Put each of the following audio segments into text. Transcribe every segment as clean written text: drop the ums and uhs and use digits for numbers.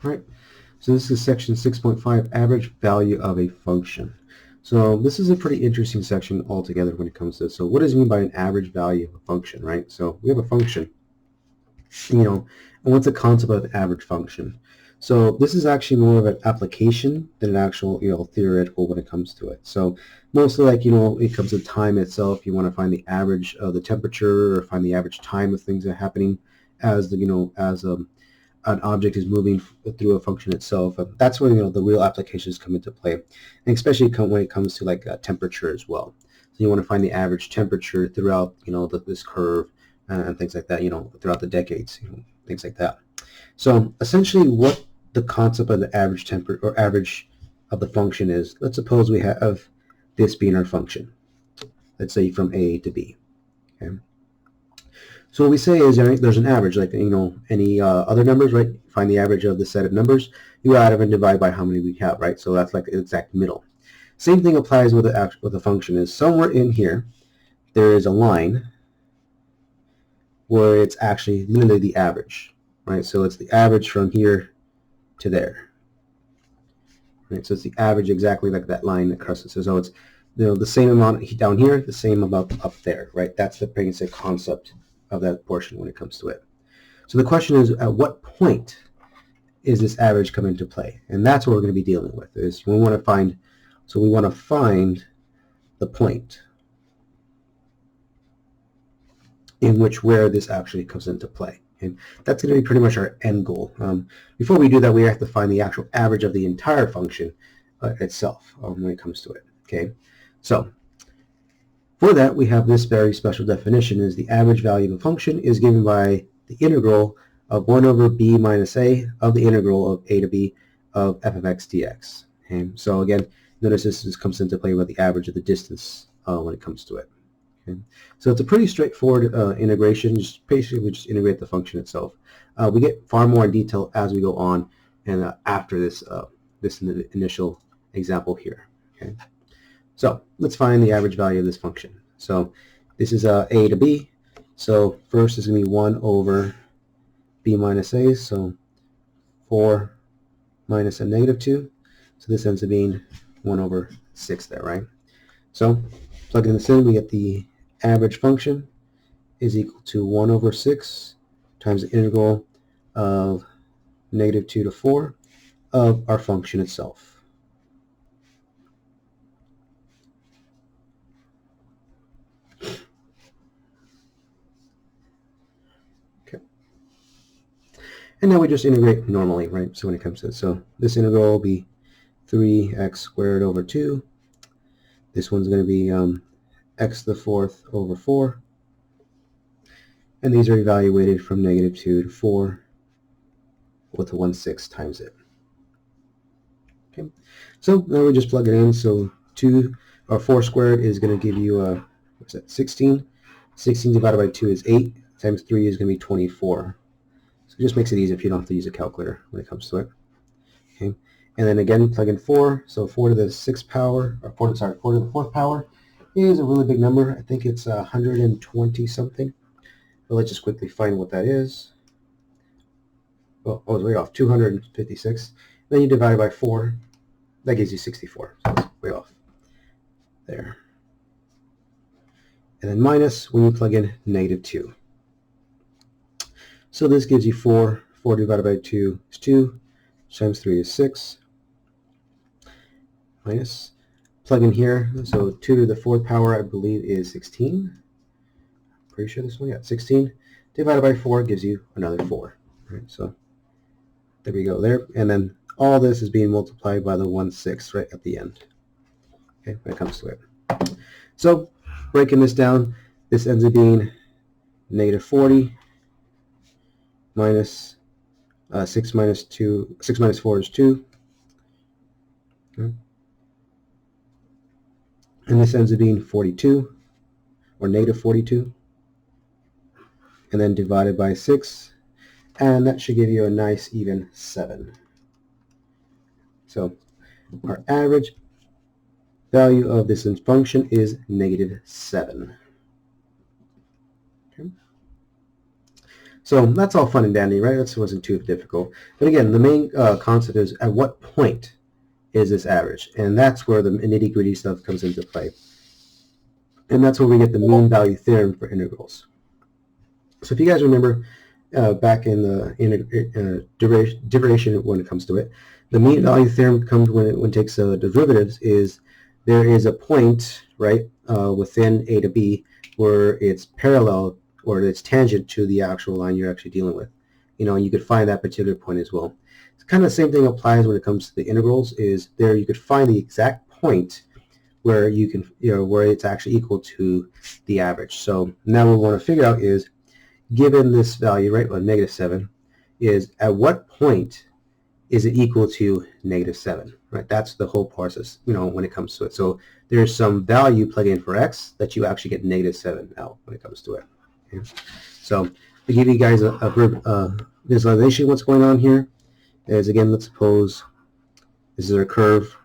Right. So this is section 6.5, average value of a function. So this is a pretty interesting section altogether when it comes to this. So what does it mean by an average value of a function, right? So we have a function, and what's the concept of an average function? So this is actually more of an application than an actual, theoretical when it comes to it. So mostly like, it comes to time itself. You want to find the average of the temperature or find the average time of things that are happening as an object is moving through a function itself. That's where the real applications come into play, and especially when it comes to like temperature as well. So you want to find the average temperature throughout this curve and things like that. Throughout the decades, things like that. So essentially, what the concept of the average temperature or average of the function is. Let's suppose we have this being our function. Let's say from A to B. Okay. So what we say is there's an average, like any other numbers, right? Find the average of the set of numbers. You add them and divide by how many we have, right? So that's like the exact middle. Same thing applies with the function. Is somewhere in here there is a line where it's actually literally the average, right? So it's the average from here to there, right? So it's the average exactly like that line that crosses. So it's the same amount down here, the same amount up there, right? That's the basic concept of that portion when it comes to it. So the question is, at what point is this average come into play? And that's what we're going to be dealing with. Is we want to find the point in which where this actually comes into play. And that's going to be pretty much our end goal. Before we do that, we have to find the actual average of the entire function itself when it comes to it. Okay, so for that, we have this very special definition: is the average value of a function is given by the integral of 1 over b minus a of the integral of a to b of f of x dx. Okay? So again, notice this comes into play with the average of the distance when it comes to it. Okay? So it's a pretty straightforward integration. Basically, we just integrate the function itself. We get far more in detail as we go on and after this initial example here. Okay? So let's find the average value of this function. So this is a to b. So first is going to be 1 over b minus a. So 4 minus a negative 2. So this ends up being 1 over 6 there, right? So plugging this in, we get the average function is equal to 1 over 6 times the integral of negative 2 to 4 of our function itself. And now we just integrate normally, right? So when it comes to it, so this integral will be 3x squared over 2. This one's going to be x to the 4th over 4. And these are evaluated from negative 2 to 4 with a 1/6 times it. Okay, so now we just plug it in. So 4 squared is going to give you what's that? 16. 16 divided by 2 is 8 times 3 is going to be 24. So it just makes it easy if you don't have to use a calculator when it comes to it. Okay, and then again plug in 4. So 4 to the 6th power, or 4 to the 4th power is a really big number. I think it's 120 something. But let's just quickly find what that is. Well, I was way off. 256. Then you divide it by 4. That gives you 64. So it's way off there. And then minus when you plug in negative 2. So this gives you 4. 4 divided by 2 is 2. Times 3 is 6. Minus. Plug in here. So 2 to the 4th power, I believe, is 16. Pretty sure this one, yeah, 16. Divided by 4 gives you another 4. Right, so there we go there. And then all this is being multiplied by the 1/6 right at the end. Okay, when it comes to it. So breaking this down, this ends up being negative 40 minus 6 minus 2. 6 minus 4 is 2. Okay. And this ends up being 42, or negative 42. And then divided by 6. And that should give you a nice even 7. So our average value of this function is negative 7. Okay. So that's all fun and dandy, right? That wasn't too difficult. But again, the main concept is at what point is this average? And that's where the nitty-gritty stuff comes into play. And that's where we get the mean value theorem for integrals. So if you guys remember back in the derivation when it comes to it, the mean value theorem comes when it takes derivatives is there is a point, right, within a to b where it's parallel or it's tangent to the actual line you're actually dealing with. And you could find that particular point as well. It's kind of the same thing applies when it comes to the integrals. Is there you could find the exact point where you can, where it's actually equal to the average. So now what we want to figure out is, given this value, right, -7, is at what point is it equal to -7, right? That's the whole process, when it comes to it. So there's some value plugged in for x that you actually get -7 out when it comes to it. Okay? So to give you guys a visualization, what's going on here is, again, let's suppose this is our curve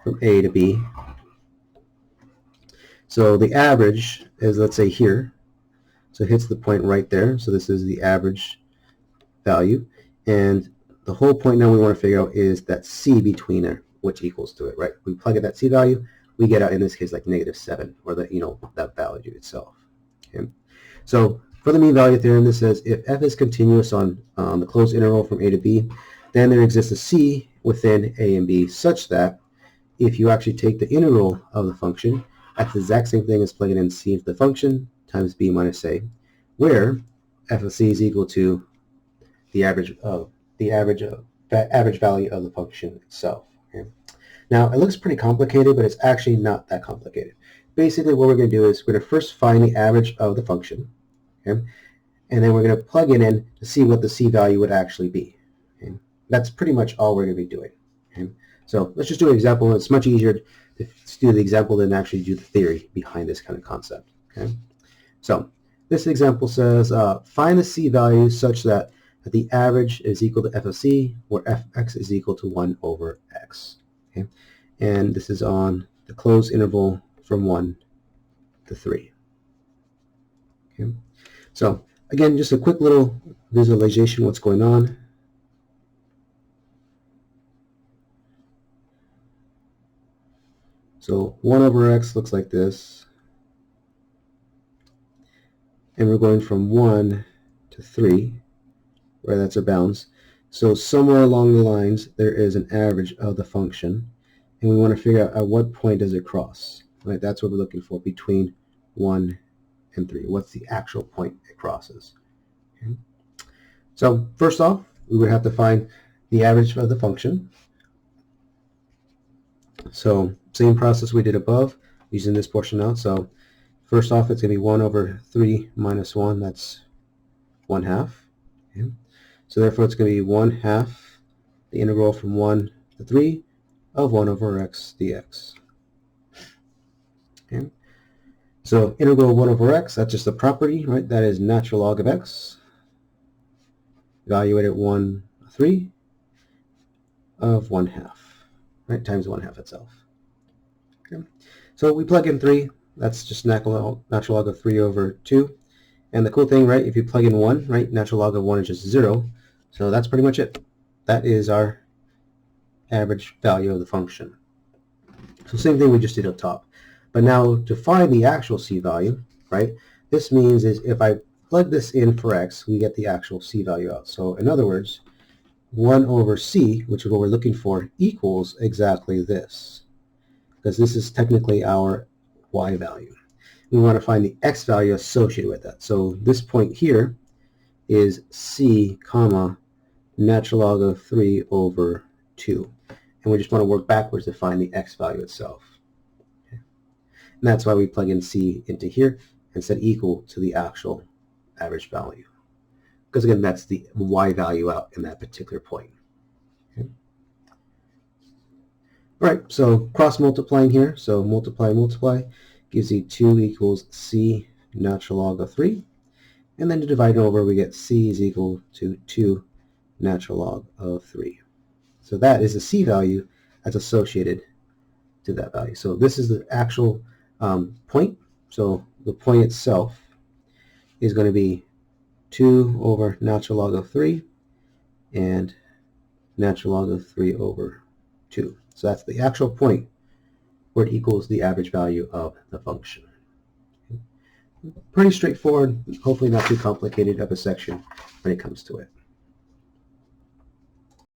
from A to B. So the average is, let's say, here. So it hits the point right there. So this is the average value. And the whole point now we want to figure out is that C between there, which equals to it, right? We plug in that C value, we get out, in this case, like -7, or that, that value itself. Okay. So for the mean value theorem, this says if f is continuous on the closed interval from A to B, then there exists a C within A and B such that if you actually take the integral of the function, that's the exact same thing as plugging in C into the function times B minus A, where f of C is equal to the average value of the function itself. Okay? Now, it looks pretty complicated, but it's actually not that complicated. Basically, what we're going to do is we're going to first find the average of the function, okay? And then we're going to plug it in to see what the C value would actually be. Okay? That's pretty much all we're going to be doing. Okay? So let's just do an example. It's much easier to do the example than actually do the theory behind this kind of concept. Okay? So this example says find the C value such that the average is equal to f of C, where fx is equal to 1 over x. Okay? And this is on the closed interval from 1 to 3. Okay? So again, just a quick little visualization of what's going on. So 1 over x looks like this. And we're going from 1 to 3, where that's our bounds. So somewhere along the lines, there is an average of the function. And we want to figure out at what point does it cross. Right? That's what we're looking for between 1 and 3. What's the actual point it crosses? Okay. So first off, we would have to find the average of the function. So same process we did above, using this portion out. So first off, it's going to be 1 over 3 minus 1. That's 1/2. Okay. So therefore, it's going to be 1/2 the integral from 1 to 3 of 1 over x dx. Okay. So integral of 1 over x, that's just a property, right? That is natural log of x. Evaluate at 1/3 of 1/2, right? Times 1/2 itself. Okay. So we plug in 3. That's just natural log of 3 over 2. And the cool thing, right, if you plug in 1, right, natural log of 1 is just 0. So that's pretty much it. That is our average value of the function. So same thing we just did up top. But now to find the actual C value, right, this means is if I plug this in for x, we get the actual C value out. So in other words, 1 over C, which is what we're looking for, equals exactly this. Because this is technically our y value. We want to find the x value associated with that. So this point here is C, comma, natural log of 3 over 2. And we just want to work backwards to find the x value itself. Okay. And that's why we plug in C into here and set equal to the actual average value. Because again, that's the y value out in that particular point. Okay. All right, so cross multiplying here. So multiply gives you 2 equals C natural log of 3. And then to divide over, we get C is equal to 2 natural log of 3. So that is the C value that's associated to that value. So this is the actual point. So the point itself is going to be 2 over natural log of 3 and natural log of 3 over 2. So that's the actual point where it equals the average value of the function. Pretty straightforward, hopefully not too complicated of a section when it comes to it.